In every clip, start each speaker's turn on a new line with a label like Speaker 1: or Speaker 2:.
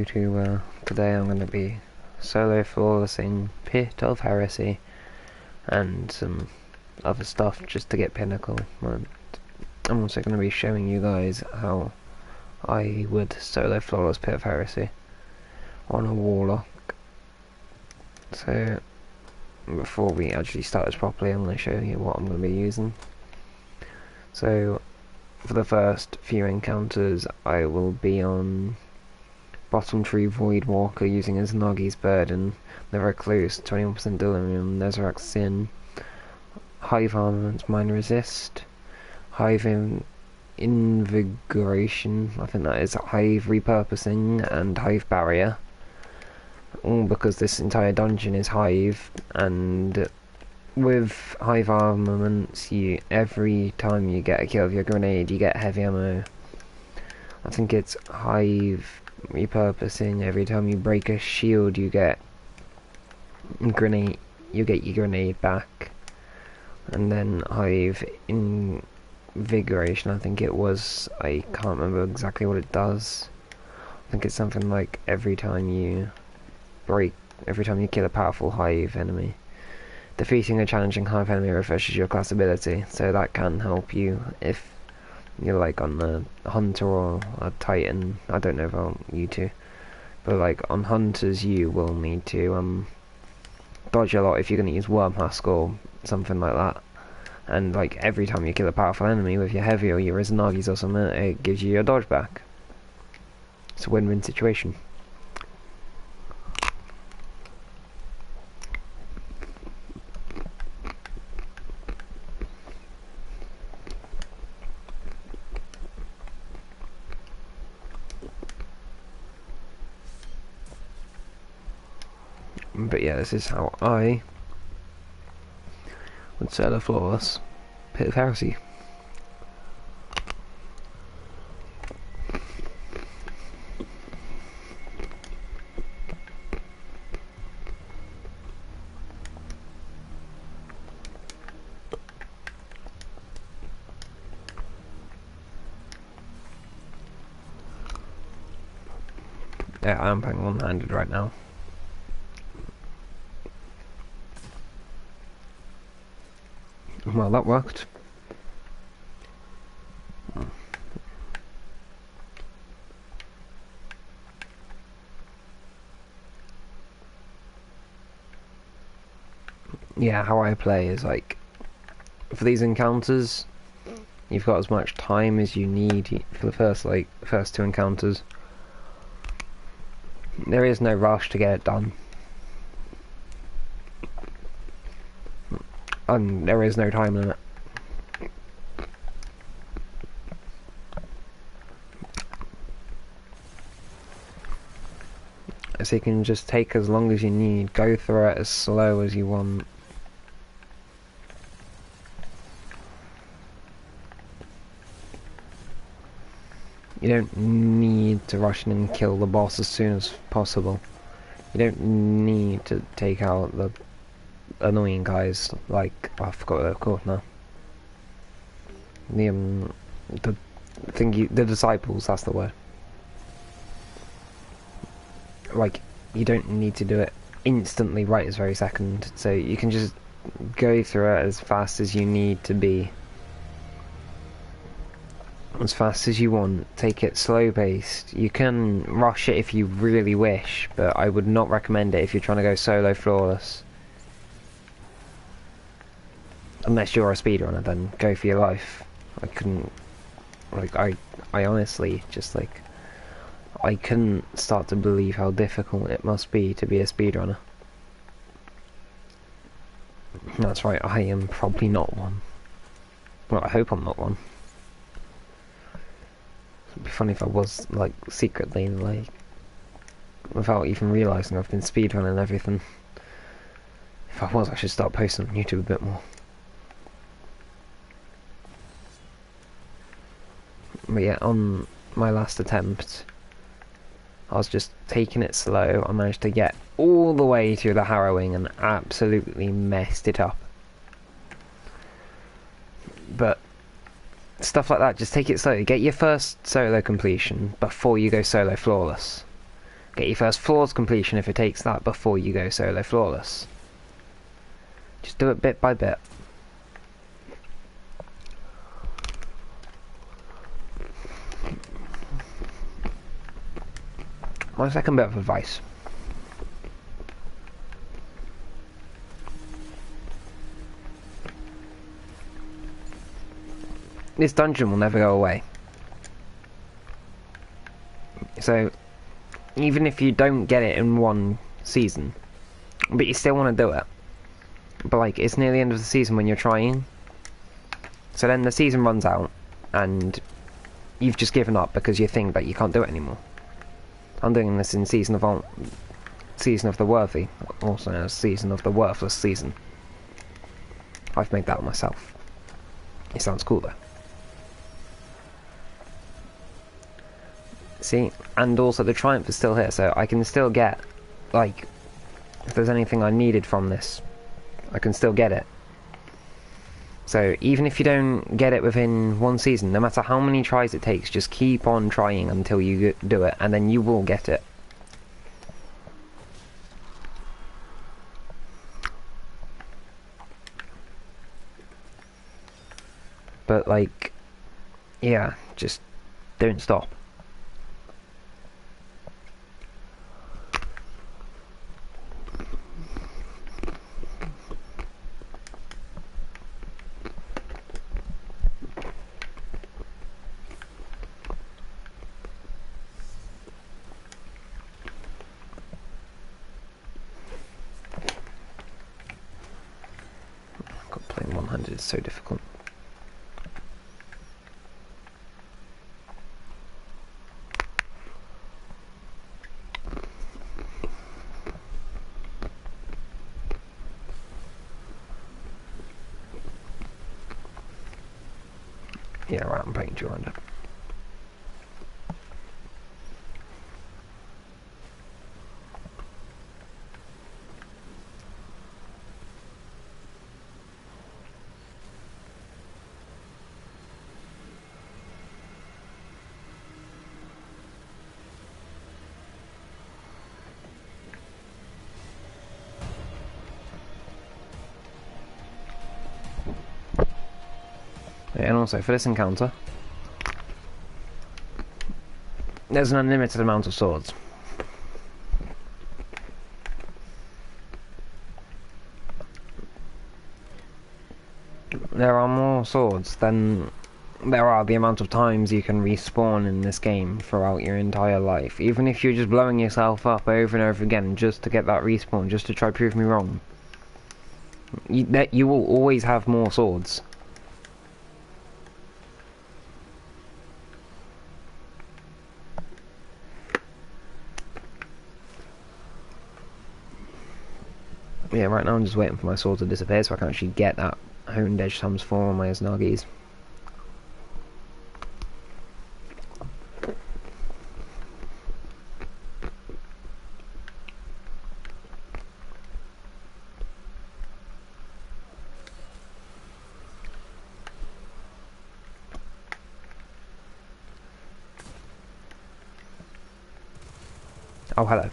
Speaker 1: Today I'm going to be solo flawless in Pit of Heresy and some other stuff just to get pinnacle. And I'm also going to be showing you guys how I would solo flawless Pit of Heresy on a warlock. So before we actually start this properly, I'm going to show you what I'm going to be using. So for the first few encounters I will be on Bottom Tree Void Walker using his Noggy's Burden, the Recluse, 21% Delirium, Nezarac's Sin, Hive Armament, Mind Resist, Hive Invigoration, I think that is Hive Repurposing, and Hive Barrier. All because this entire dungeon is Hive, and with Hive Armaments, every time you get a kill with your grenade, you get heavy ammo. I think it's Hive Repurposing, every time you break a shield you get your grenade back. And then Hive Invigoration, I think it was, I can't remember exactly what it does. I think it's something like every time you kill a powerful Hive enemy, defeating a challenging Hive enemy refreshes your class ability, so that can help you if you're like on the Hunter or a Titan. I don't know about you two, but like on Hunters you will need to dodge a lot if you're going to use Wormhusk or something like that. And like every time you kill a powerful enemy with your heavy or your Izanagi's or something, it gives you your dodge back. It's a win-win situation. But yeah, this is how I would solo flawless Pit of Heresy. Yeah, I am playing one-handed right now. Well, that worked. Yeah, how I play is like, for these encounters, you've got as much time as you need for the first two encounters. There is no rush to get it done. And there is no time limit. So you can just take as long as you need, go through it as slow as you want. You don't need to rush in and kill the boss as soon as possible. You don't need to take out the annoying guys, like, oh, I forgot what they're called now. The disciples, that's the word. Like, you don't need to do it instantly right this very second, so you can just go through it as fast as you need to be. As fast as you want, take it slow paced. You can rush it if you really wish, but I would not recommend it if you're trying to go solo flawless. Unless you're a speedrunner, then go for your life. I couldn't, like, I honestly just, like, I couldn't start to believe how difficult it must be to be a speedrunner. That's right, I am probably not one. Well, I hope I'm not one. It'd be funny if I was, like, secretly, like, without even realising I've been speedrunning everything. If I was, I should start posting on YouTube a bit more. But yeah, on my last attempt, I was just taking it slow. I managed to get all the way through the harrowing and absolutely messed it up. But stuff like that, just take it slow. Get your first solo completion before you go solo flawless. Get your first Flawless completion if it takes that before you go solo Flawless. Just do it bit by bit. My second bit of advice. This dungeon will never go away. So, even if you don't get it in one season, but you still want to do it, but like, it's near the end of the season when you're trying, so then the season runs out, and you've just given up because you think that you can't do it anymore. I'm doing this in Season of the Worthy, also known as Season of the Worthless Season. I've made that myself. It sounds cool though. See, and also the Triumph is still here, so I can still get, like, if there's anything I needed from this, I can still get it. So even if you don't get it within one season, no matter how many tries it takes, just keep on trying until you do it, and then you will get it. But like, yeah, just don't stop. God, playing 100 is so difficult. Yeah, right, I'm playing 200. And also, for this encounter, there's an unlimited amount of swords. There are more swords than there are the amount of times you can respawn in this game throughout your entire life. Even if you're just blowing yourself up over and over again just to get that respawn, just to try to prove me wrong. You will always have more swords. Yeah, right now I'm just waiting for my sword to disappear so I can actually get that honed edge times 4 on my Asnagis. Oh, hello.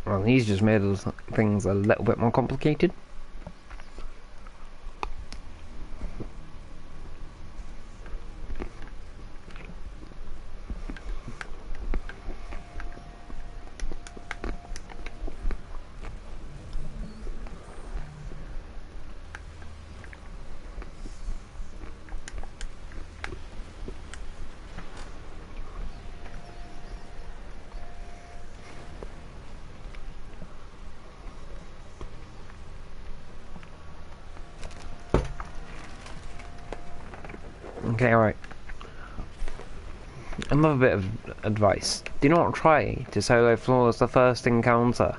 Speaker 1: Well, he's just made things a little bit more complicated. Okay, alright. Another bit of advice. Do not try to solo flawless the first encounter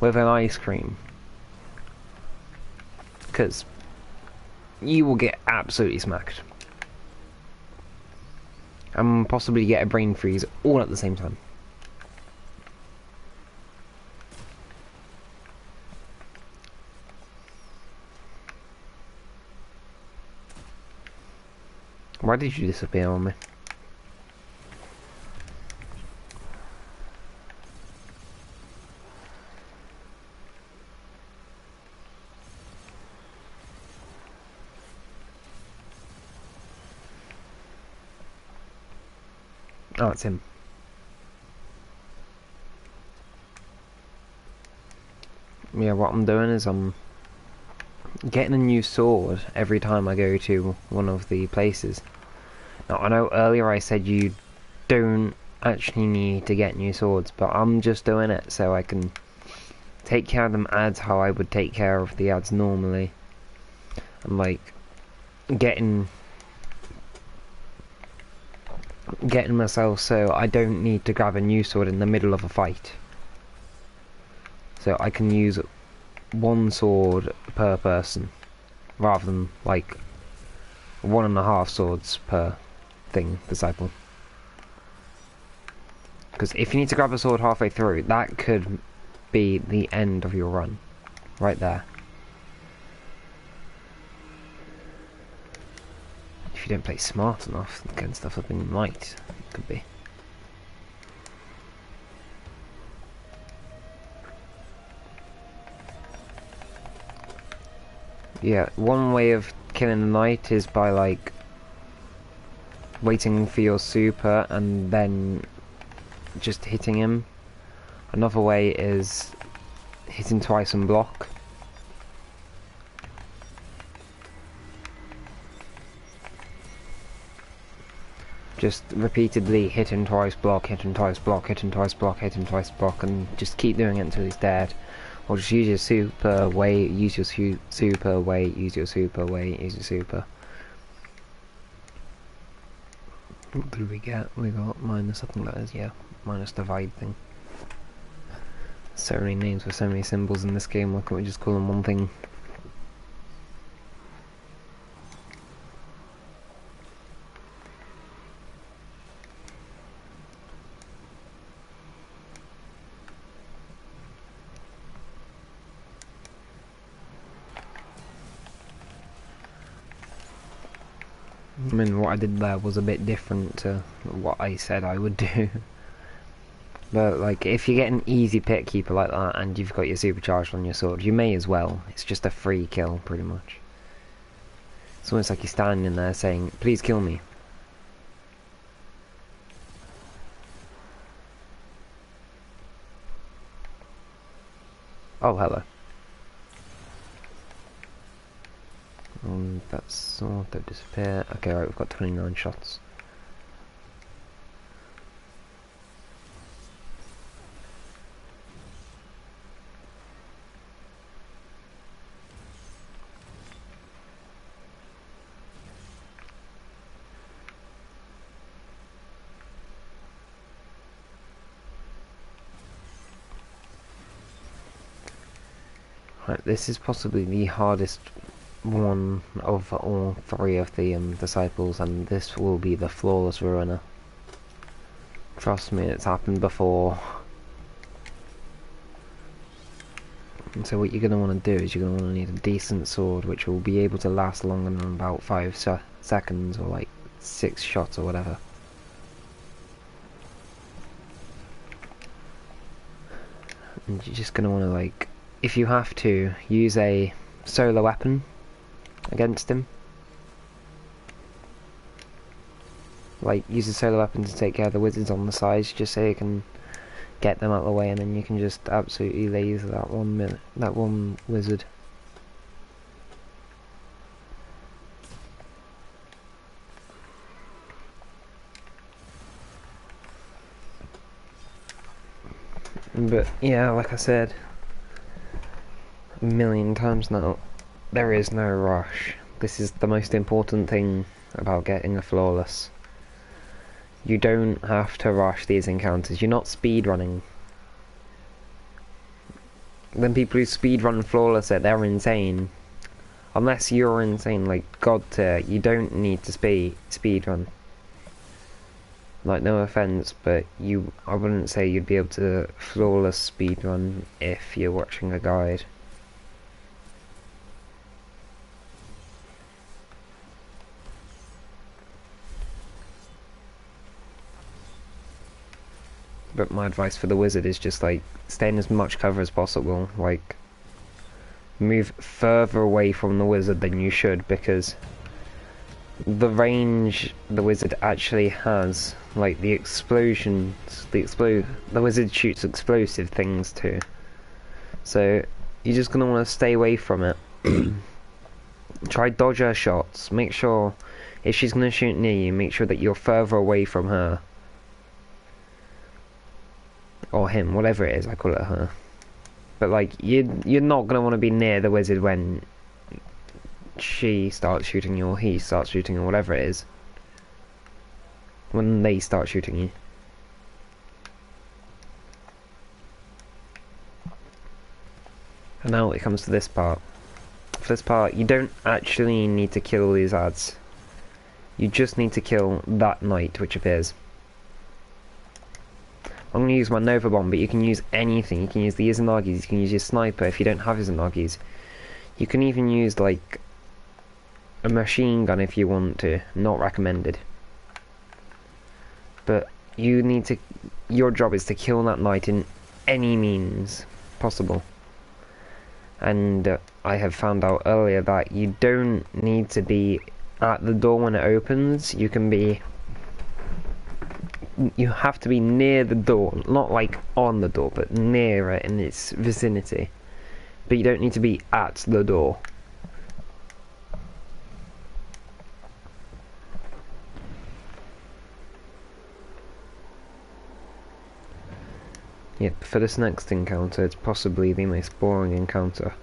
Speaker 1: with an ice cream. Because you will get absolutely smacked. And possibly get a brain freeze all at the same time. Why did you disappear on me? Oh, it's him. Yeah, what I'm doing is I'm getting a new sword every time I go to one of the places. Now, I know earlier I said you don't actually need to get new swords, but I'm just doing it so I can take care of them ads how I would take care of the ads normally. I'm like getting myself so I don't need to grab a new sword in the middle of a fight. So I can use one sword per person rather than like 1.5 swords per thing disciple. Because if you need to grab a sword halfway through, that could be the end of your run right there. If you don't play smart enough against stuff up in light, it could be. Yeah, one way of killing the knight is by like waiting for your super and then just hitting him. Another way is hitting twice and block. Just repeatedly hit him twice, block, hit him twice, block, hit him twice, block, hit him twice, block, and just keep doing it until he's dead. Or just use your super, wait, use your super, wait, use your super, wait, use your super. What did we get? We got minus something letters, yeah. Minus divide thing. So many names for so many symbols in this game, why can't we just call them one thing? I mean, what I did there was a bit different to what I said I would do. But, like, if you get an easy pit keeper like that and you've got your supercharged on your sword, you may as well. It's just a free kill, pretty much. It's almost like you're standing in there saying, please kill me. Oh, hello. That sword, don't disappear. Okay, right, we've got 29 shots. Right, this is possibly the hardest one of all three of the disciples, and this will be the flawless ruiner. Trust me, it's happened before. And so what you're going to want to do is you're going to want to need a decent sword which will be able to last longer than about 5 seconds or like 6 shots or whatever. And you're just going to want to, like, if you have to, use a solo weapon against him. Like, use a solo weapon to take care of the wizards on the sides, just so you can get them out of the way, and then you can just absolutely laser that one wizard. But yeah, like I said a million times now, there is no rush. This is the most important thing about getting a flawless. You don't have to rush these encounters. You're not speedrunning. Then people who speedrun flawless it, they're insane. Unless you're insane, like God tier, you don't need to speedrun. Like, no offense, but I wouldn't say you'd be able to flawless speedrun if you're watching a guide. But my advice for the wizard is just like stay in as much cover as possible. Like, move further away from the wizard than you should, because the range the wizard actually has, like the explosions, the wizard shoots explosive things too. So you're just gonna want to stay away from it. Try dodge her shots. Make sure if she's gonna shoot near you, make sure that you're further away from her. Or him, whatever it is, I call it her. But like, you're not gonna want to be near the wizard when she starts shooting you, or he starts shooting you, or whatever it is. When they start shooting you. And now it comes to this part. For this part, you don't actually need to kill these ads. You just need to kill that knight which appears. I'm going to use my Nova Bomb, but you can use anything. You can use the Izanagi's, you can use your sniper if you don't have Izanagi's. You can even use, like, a machine gun if you want to. Not recommended. But you need to... Your job is to kill that knight in any means possible. And I have found out earlier that you don't need to be at the door when it opens. You can be... You have to be near the door, not like on the door, but near it in its vicinity. But you don't need to be at the door. Yep, for this next encounter, it's possibly the most boring encounter.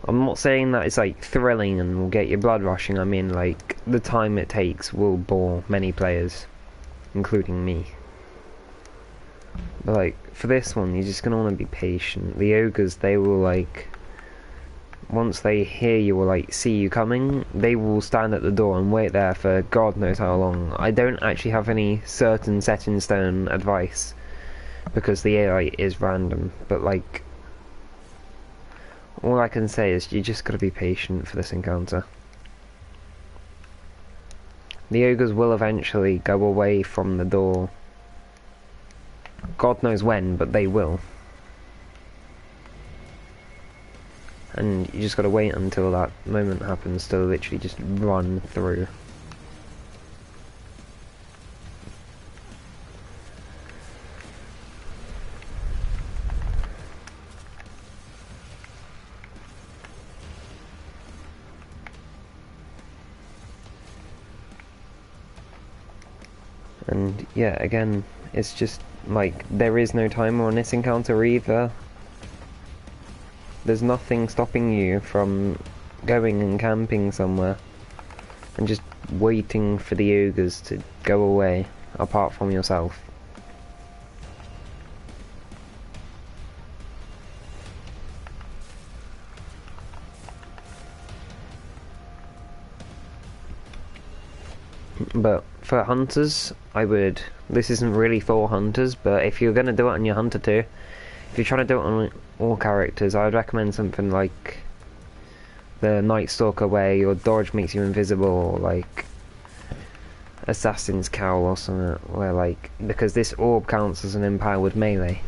Speaker 1: I'm not saying that it's like thrilling and will get your blood rushing. I mean, like, the time it takes will bore many players, including me. But like, for this one, you're just gonna want to be patient. The ogres, they will like, once they hear you or like see you coming, they will stand at the door and wait there for God knows how long. I don't actually have any certain set in stone advice, because the AI is random, but like, all I can say is you just gotta be patient for this encounter. The ogres will eventually go away from the door. God knows when, but they will. And you just gotta wait until that moment happens to literally just run through. And yeah, again, it's just like, there is no timer on this encounter either. There's nothing stopping you from going and camping somewhere and just waiting for the ogres to go away, apart from yourself. But for hunters, this isn't really for hunters, but if you're going to do it on your hunter too, if you're trying to do it on all characters, I would recommend something like the Night Stalker, where your dodge makes you invisible, or like Assassin's Cowl or something, where like, because this orb counts as an empowered melee.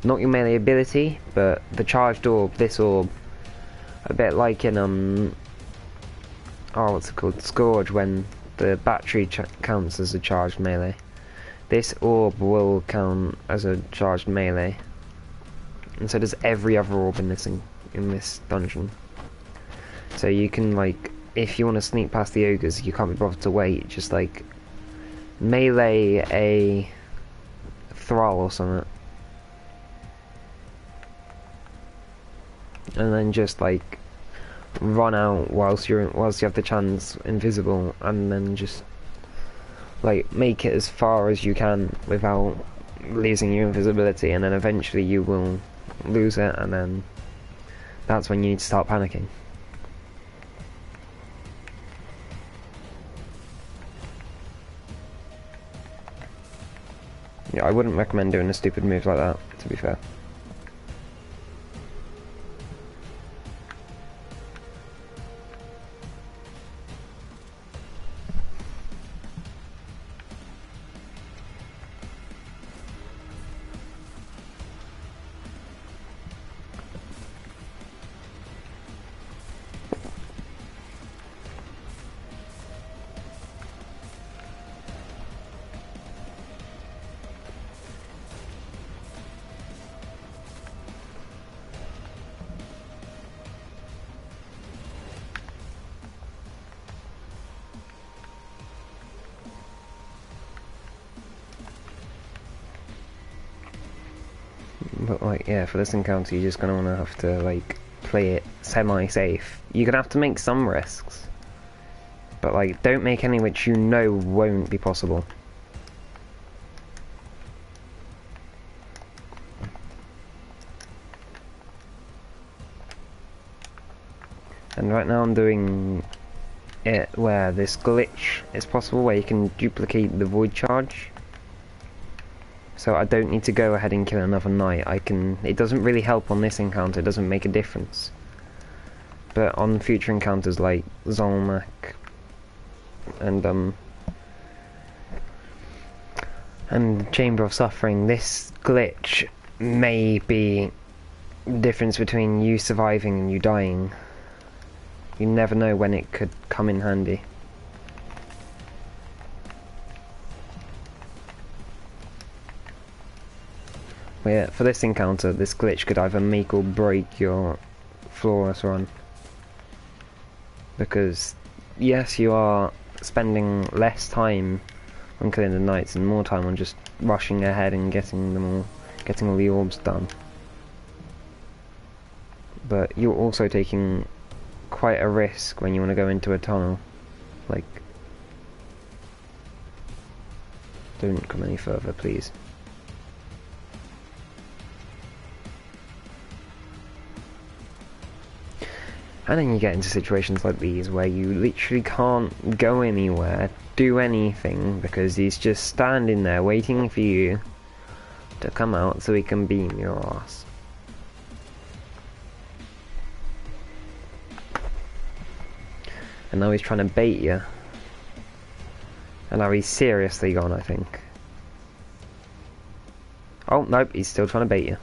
Speaker 1: Not your melee ability, but the charged orb, this orb. A bit like in, what's it called? Scourge, when the battery counts as a charged melee. This orb will count as a charged melee, and so does every other orb in this dungeon. So you can, like, if you want to sneak past the ogres, you can't be bothered to wait. Just like melee a thrall or something, and then just like run out whilst you have the chance invisible, and then just Like, make it as far as you can without losing your invisibility, and then eventually you will lose it, and then that's when you need to start panicking. Yeah, I wouldn't recommend doing a stupid move like that, to be fair. But like, yeah, for this encounter, you're just gonna wanna have to like play it semi-safe. You're gonna have to make some risks, but like, don't make any which you know won't be possible. And right now I'm doing it where this glitch is possible, where you can duplicate the void charge. So I don't need to go ahead and kill another knight. It doesn't really help on this encounter, it doesn't make a difference. But on future encounters like Zolmak and Chamber of Suffering, this glitch may be the difference between you surviving and you dying. You never know when it could come in handy. But yeah, for this encounter, this glitch could either make or break your flawless run. Because, yes, you are spending less time on killing the knights and more time on just rushing ahead and getting all the orbs done. But you're also taking quite a risk when you want to go into a tunnel. Like, don't come any further, please. And then you get into situations like these where you literally can't go anywhere, do anything, because he's just standing there waiting for you to come out so he can beam your ass. And now he's trying to bait you. And now he's seriously gone, I think. Oh, nope, he's still trying to bait you.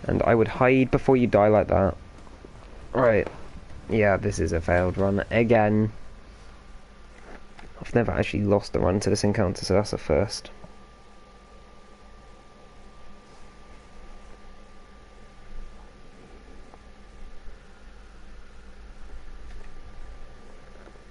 Speaker 1: And I would hide before you die like that. Right. Yeah, this is a failed run again. I've never actually lost a run to this encounter, so that's a first.